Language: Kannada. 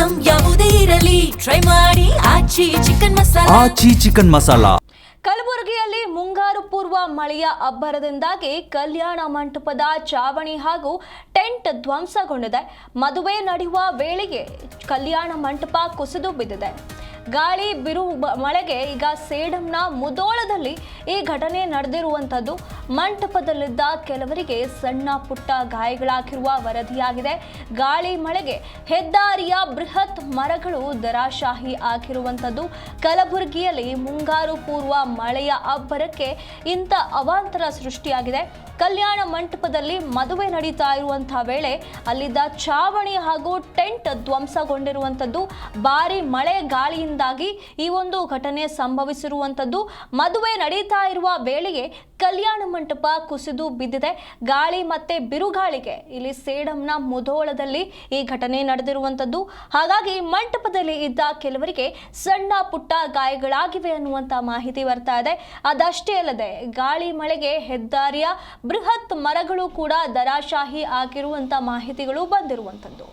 ಐಟಂ ಯಾವುದೇ ಇರಲಿ ಟ್ರೈ ಮಾಡಿ ಆಚಿ ಚಿಕನ್ ಮಸಾಲಾ. ಕಲಬುರಗಿಯಲ್ಲಿ ಮುಂಗಾರು ಪೂರ್ವ ಮಳೆಯ ಅಬ್ಬರದಿಂದಾಗಿ ಕಲ್ಯಾಣ ಮಂಟಪದ ಚಾವಣಿ ಹಾಗೂ ಟೆಂಟ್ ಧ್ವಂಸಗೊಂಡಿದೆ. ಮದುವೆ ನಡೆಯುವ ವೇಳೆಗೆ ಕಲ್ಯಾಣ ಮಂಟಪ ಕುಸಿದು ಬಿದ್ದಿದೆ. ಗಾಳಿ ಬಿರು ಮಳೆಗೆ ಈಗ ಸೇಡಂನ ಮುಧೋಳದಲ್ಲಿ ಈ ಘಟನೆ ನಡೆದಿರುವಂಥದ್ದು. ಮಂಟಪದಲ್ಲಿದ್ದ ಕೆಲವರಿಗೆ ಸಣ್ಣ ಪುಟ್ಟ ಗಾಯಗಳಾಗಿರುವ ವರದಿಯಾಗಿದೆ. ಗಾಳಿ ಮಳೆಗೆ ಹೆದ್ದಾರಿಯ ಬೃಹತ್ ಮರಗಳು ದರಾಶಾಹಿ ಆಗಿರುವಂಥದ್ದು. ಕಲಬುರಗಿಯಲ್ಲಿ ಮುಂಗಾರು ಪೂರ್ವ ಮಳೆಯ ಅಬ್ಬರಕ್ಕೆ ಇಂಥ ಅವಾಂತರ ಸೃಷ್ಟಿಯಾಗಿದೆ. ಕಲ್ಯಾಣ ಮಂಟಪದಲ್ಲಿ ಮದುವೆ ನಡೀತಾ ಇರುವಂತಹ ವೇಳೆ ಅಲ್ಲಿದ್ದ ಚಾವಣಿ ಹಾಗೂ ಟೆಂಟ್ ಧ್ವಂಸಗೊಂಡಿರುವಂಥದ್ದು. ಭಾರಿ ಮಳೆ ಗಾಳಿಯಿಂದಾಗಿ ಈ ಒಂದು ಘಟನೆ ಸಂಭವಿಸಿರುವಂಥದ್ದು. ಮದುವೆ ನಡೀತಾ ಇರುವ ವೇಳೆಗೆ ಕಲ್ಯಾಣ ಮಂಟಪ ಕುಸಿದು ಬಿದ್ದಿದೆ. ಗಾಳಿ ಮತ್ತೆ ಬಿರುಗಾಳಿಗೆ ಇಲ್ಲಿ ಸೇಡಂನ ಮುಧೋಳದಲ್ಲಿ ಈ ಘಟನೆ ನಡೆದಿರುವಂಥದ್ದು. ಹಾಗಾಗಿ ಮಂಟಪದಲ್ಲಿ ಇದ್ದ ಕೆಲವರಿಗೆ ಸಣ್ಣ ಪುಟ್ಟ ಗಾಯಗಳಾಗಿವೆ ಅನ್ನುವಂಥ ಮಾಹಿತಿ ಬರ್ತಾ ಇದೆ. ಅದಷ್ಟೇ ಅಲ್ಲದೆ ಗಾಳಿ ಮಳೆಗೆ ಹೆದ್ದಾರಿಯ ಬೃಹತ್ ಮರಗಳು ಕೂಡ ದರಾಶಾಹಿ ಆಗಿರುವಂಥ ಮಾಹಿತಿಗಳು ಬಂದಿರುವಂಥದ್ದು.